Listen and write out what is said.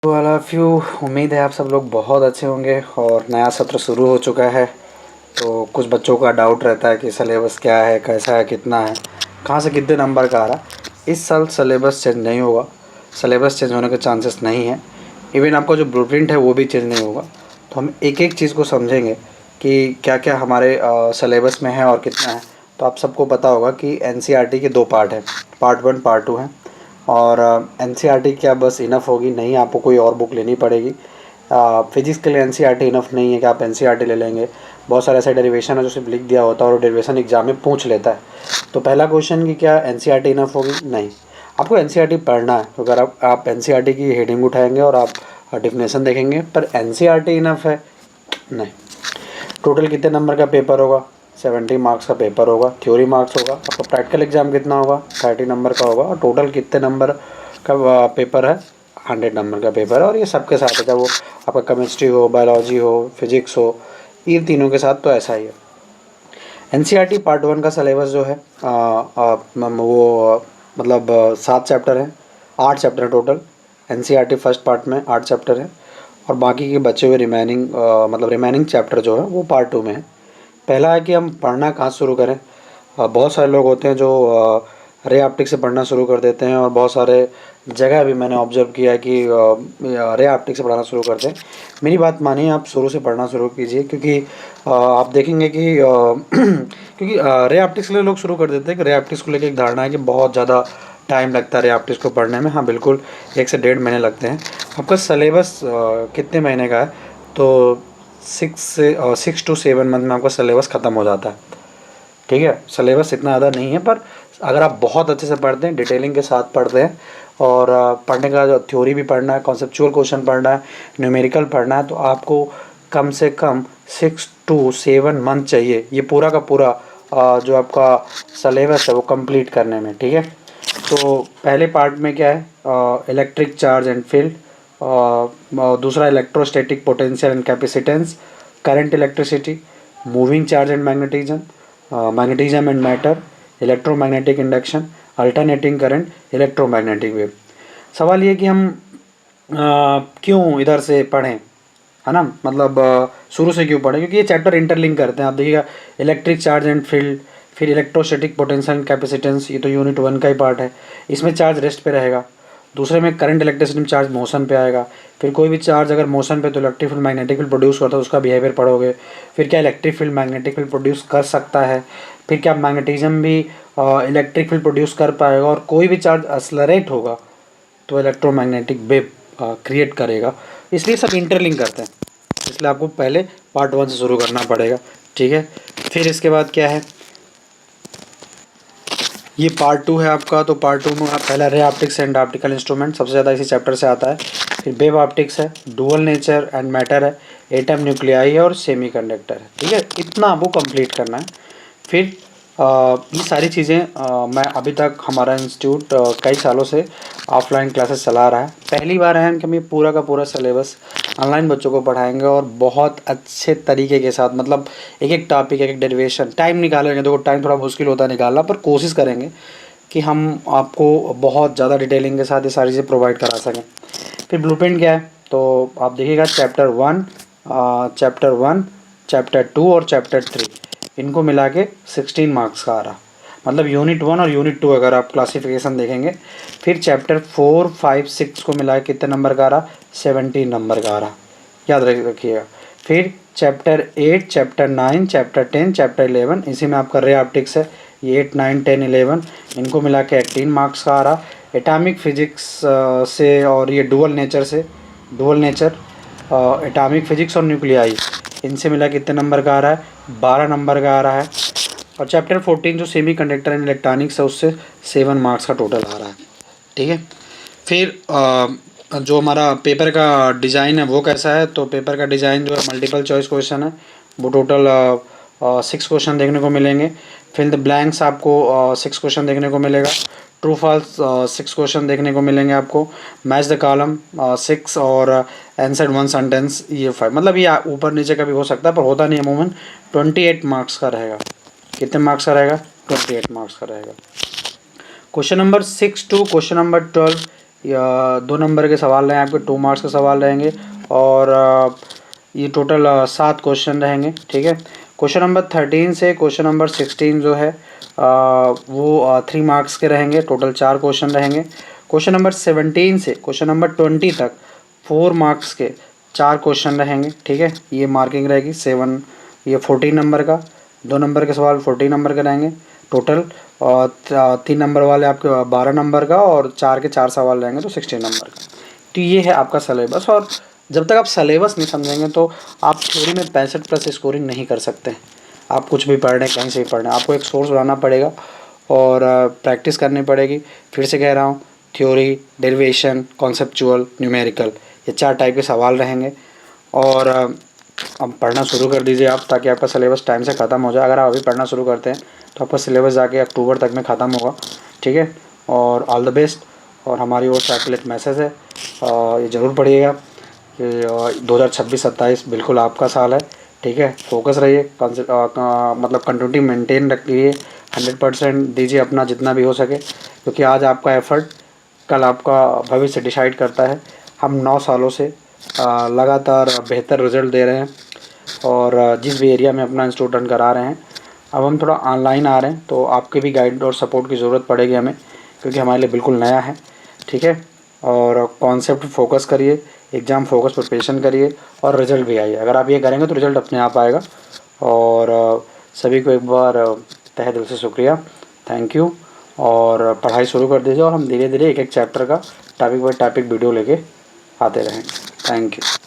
तो all of you, उम्मीद है आप सब लोग बहुत अच्छे होंगे और नया सत्र शुरू हो चुका है। तो कुछ बच्चों का डाउट रहता है कि सिलेबस क्या है, कैसा है, कितना है, कहाँ से कितने नंबर का आ रहा। इस साल सिलेबस चेंज नहीं होगा, सिलेबस चेंज होने के चांसेस नहीं है। इवन आपका जो ब्लूप्रिंट है वो भी चेंज नहीं होगा। तो हम एक एक चीज़ को समझेंगे कि क्या क्या हमारे सिलेबस में है और कितना है। तो आप सबको पता होगा कि एनसीईआरटी के 2 पार्ट हैं, पार्ट 1 पार्ट 2 हैं। और एनसीईआरटी क्या बस इनफ होगी? नहीं, आपको कोई और बुक लेनी पड़ेगी। फिजिक्स के लिए एनसीईआरटी इनफ नहीं है कि आप एनसीईआरटी ले लेंगे। बहुत सारे ऐसे डेरिवेशन है जो सिर्फ लिख दिया होता है और डेरिवेशन एग्जाम में पूछ लेता है। तो पहला क्वेश्चन कि क्या एनसीईआरटी इनफ होगी? नहीं, आपको एनसीईआरटी पढ़ना है। तो अगर आप एनसीईआरटी की हेडिंग उठाएंगे और आप डिफिनेशन देखेंगे, पर एनसीईआरटी इनफ है? नहीं। टोटल कितने नंबर का पेपर होगा? 70 मार्क्स का पेपर होगा, थ्योरी मार्क्स होगा। आपका प्रैक्टिकल एग्जाम कितना होगा? 30 नंबर का होगा। और टोटल कितने नंबर का पेपर है? 100 नंबर का पेपर है। और ये सबके साथ है, चाहे वो आपका केमिस्ट्री हो, बायोलॉजी हो, फिजिक्स हो, इन तीनों के साथ तो ऐसा ही है। एनसीईआरटी पार्ट 1 का सिलेबस जो है वो मतलब 7 चैप्टर हैं, 8 चैप्टर है टोटल। एनसीईआरटी फर्स्ट पार्ट में 8 चैप्टर हैं और बाकी के बचे हुए रिमेनिंग मतलब रिमेनिंग चैप्टर जो है वो पार्ट 2 में है। पहला है कि हम पढ़ना कहाँ शुरू करें। बहुत सारे लोग होते हैं जो रे ऑप्टिक्स से पढ़ना शुरू कर देते हैं और बहुत सारे जगह भी मैंने ऑब्जर्व किया है कि रे ऑप्टिक्स से पढ़ना शुरू करते हैं। मेरी बात मानिए, आप शुरू से पढ़ना शुरू कीजिए, क्योंकि आप देखेंगे कि क्योंकि रे ऑप्टिक्स के लिए लोग शुरू कर देते हैं कि रे ऑप्टिक्स को लेकर एक धारणा है कि बहुत ज़्यादा टाइम लगता है रे ऑप्टिक्स को पढ़ने में। हाँ बिल्कुल, 1 से 1.5 महीने लगते हैं। आपका सिलेबस कितने महीने का है? तो 6 to 7 मंथ में आपका सिलेबस ख़त्म हो जाता है। ठीक है, सिलेबस इतना ज़्यादा नहीं है, पर अगर आप बहुत अच्छे से पढ़ते हैं, डिटेलिंग के साथ पढ़ते हैं और पढ़ने का जो थ्योरी भी पढ़ना है, कॉन्सेप्चुअल क्वेश्चन पढ़ना है, न्यूमेरिकल पढ़ना है, तो आपको कम से कम 6 to 7 मंथ चाहिए ये पूरा का पूरा जो आपका सिलेबस है वो कंप्लीट करने में। ठीक है, तो पहले पार्ट में क्या है? इलेक्ट्रिक चार्ज एंड फील्ड, दूसरा electrostatic potential and capacitance, current electricity, moving charge and magnetism, magnetism and matter, electromagnetic induction, alternating current, electromagnetic wave. सवाल ये कि हम क्यों इधर से पढ़ें, है ना? मतलब शुरू से क्यों पढ़ें? क्योंकि ये चैप्टर इंटरलिंक करते हैं। आप देखिएगा, इलेक्ट्रिक चार्ज एंड फील्ड, फिर इलेक्ट्रोस्टैटिक पोटेंशियल एंड कैपेसिटेंस, ये तो यूनिट 1 का ही पार्ट है। इसमें चार्ज रेस्ट पे रहेगा। दूसरे में करंट इलेक्ट्रिसिटी में चार्ज मोशन पे आएगा। फिर कोई भी चार्ज अगर मोशन पे तो electric field magnetic field produce करता है, उसका बिहेवियर पढ़ोगे। फिर क्या electric field magnetic field produce कर सकता है। फिर क्या मैग्नेटिज्म भी इलेक्ट्रिक फील्ड प्रोड्यूस कर पाएगा। और कोई भी चार्ज एक्सेलरेट होगा तो इलेक्ट्रोमैग्नेटिक वेव क्रिएट करेगा। इसलिए सब इंटरलिंक करते हैं, इसलिए आपको पहले पार्ट 1 से शुरू करना पड़ेगा। ठीक है, फिर इसके बाद क्या है? ये पार्ट 2 है आपका। तो पार्ट 2 में आप पहला ray optics and optical instrument सबसे ज़्यादा इसी चैप्टर से आता है। फिर वेव ऑप्टिक्स है, डुअल नेचर एंड मैटर है, एटम न्यूक्लियाई है और सेमीकंडक्टर है। ठीक है, इतना आपको कंप्लीट करना है। फिर ये सारी चीज़ें मैं अभी तक हमारा इंस्टीट्यूट कई सालों से ऑफलाइन क्लासेस चला रहा है। पहली बार है कि हम ये पूरा का पूरा सिलेबस ऑनलाइन बच्चों को पढ़ाएंगे और बहुत अच्छे तरीके के साथ, मतलब एक एक टॉपिक, एक एक डेरिवेशन टाइम निकालेंगे। देखो, टाइम थोड़ा मुश्किल होता है निकालना, पर कोशिश करेंगे कि हम आपको बहुत ज़्यादा डिटेलिंग के साथ ये सारी चीज़ें प्रोवाइड करा सकें। फिर ब्लूप्रिंट क्या है? तो आप देखिएगा, चैप्टर 1, चैप्टर 2 और चैप्टर 3, इनको मिला के 16 मार्क्स का आ रहा। मतलब यूनिट 1 और यूनिट 2 अगर आप क्लासिफिकेशन देखेंगे। फिर चैप्टर 4, 5, 6 को मिला के कितने नंबर का आ रहा? 17 नंबर का आ रहा, याद रखिएगा। फिर चैप्टर 8, चैप्टर 9, चैप्टर 10, चैप्टर 11, इसी में आपका रे ऑप्टिक्स है। ये 8, 9, 10, 11 इनको मिला के 18 मार्क्स का आ रहा। एटॉमिक फिजिक्स से और ये डुअल नेचर एटॉमिक फिजिक्स और न्यूक्लियाई, इनसे मिला कितने नंबर का आ रहा है? 12 नंबर का आ रहा है। और चैप्टर 14 जो सेमी कंडक्टर एंड इलेक्ट्रॉनिक्स है, उससे 7 मार्क्स का टोटल आ रहा है। ठीक है, फिर जो हमारा पेपर का डिज़ाइन है वो कैसा है? तो पेपर का डिज़ाइन जो है मल्टीपल चॉइस क्वेश्चन है। वो टोटल 6 क्वेश्चन देखने को मिलेंगे। फिल द ब्लैंक्स आपको 6 क्वेश्चन देखने को मिलेगा। ट्रू फॉल्स 6 क्वेश्चन देखने को मिलेंगे आपको। मैच द कॉलम 6 और आंसर 1 सेंटेंस, ये 5। मतलब ये ऊपर नीचे का भी हो सकता है, पर होता नहीं अमूमन। 28 मार्क्स का रहेगा। कितने मार्क्स का रहेगा? 28 मार्क्स का रहेगा। Question number 6 to question number 12 या 2 नंबर के सवाल रहेंगे आपके, 2 मार्क्स के सवाल रहेंगे। और ये टोटल 7 क्वेश्चन रहेंगे, ठीक है। क्वेश्चन नंबर 13 से क्वेश्चन नंबर 16 जो है वो 3 मार्क्स के रहेंगे, टोटल 4 क्वेश्चन रहेंगे। क्वेश्चन नंबर 17 से क्वेश्चन नंबर 20 तक 4 मार्क्स के 4 क्वेश्चन रहेंगे, ठीक है। ये मार्किंग रहेगी 7, ये 14 नंबर का, 2 नंबर के सवाल 14 नंबर के रहेंगे टोटल। और 3 नंबर वाले आपके 12 नंबर का, और 4 के 4 सवाल रहेंगे तो 16 नंबर का। तो ये है आपका सिलेबस। और जब तक आप सिलेबस नहीं समझेंगे तो आप थ्योरी में 65 प्लस स्कोरिंग नहीं कर सकते। आप कुछ भी पढ़ रहे हैं, कहीं से भी पढ़ रहे हैं, आपको एक सोर्स बनाना पड़ेगा और प्रैक्टिस करनी पड़ेगी। फिर से कह रहा हूँ, थ्योरी, डेरिवेशन, कॉन्सेप्चुअल, न्यूमेरिकल, ये 4 टाइप के सवाल रहेंगे। और अब पढ़ना शुरू कर दीजिए आप, ताकि आपका सिलेबस टाइम से ख़त्म हो जाए। अगर आप अभी पढ़ना शुरू करते हैं तो आपका सिलेबस जाके अक्टूबर तक में ख़त्म होगा, ठीक है। और ऑल द बेस्ट। और हमारी ओर से आपके लिए एक मैसेज है, ये ज़रूर पढ़िएगा कि 2026-27 बिल्कुल आपका साल है, ठीक है। फोकस रहिए, मतलब कंटिन्यूटी मेंटेन रखिए, 100% दीजिए अपना जितना भी हो सके, क्योंकि आज आपका एफ़र्ट कल आपका भविष्य डिसाइड करता है। हम 9 सालों से लगातार बेहतर रिज़ल्ट दे रहे हैं, और जिस भी एरिया में अपना इंस्टीट्यूट रन करा रहे हैं, अब हम थोड़ा ऑनलाइन आ रहे हैं, तो आपके भी गाइड और सपोर्ट की ज़रूरत पड़ेगी हमें, क्योंकि हमारे लिए बिल्कुल नया है, ठीक है। और कॉन्सेप्ट फोकस करिए, एग्ज़ाम फोकस प्रिपरेशन करिए, और रिज़ल्ट भी आइए। अगर आप ये करेंगे तो रिज़ल्ट अपने आप आएगा। और सभी को एक बार तहे दिल से शुक्रिया, थैंक यू। और पढ़ाई शुरू कर दीजिए, और हम धीरे धीरे एक एक चैप्टर का टॉपिक बाय टॉपिक वीडियो लेके आते रहेंगे। Thank you.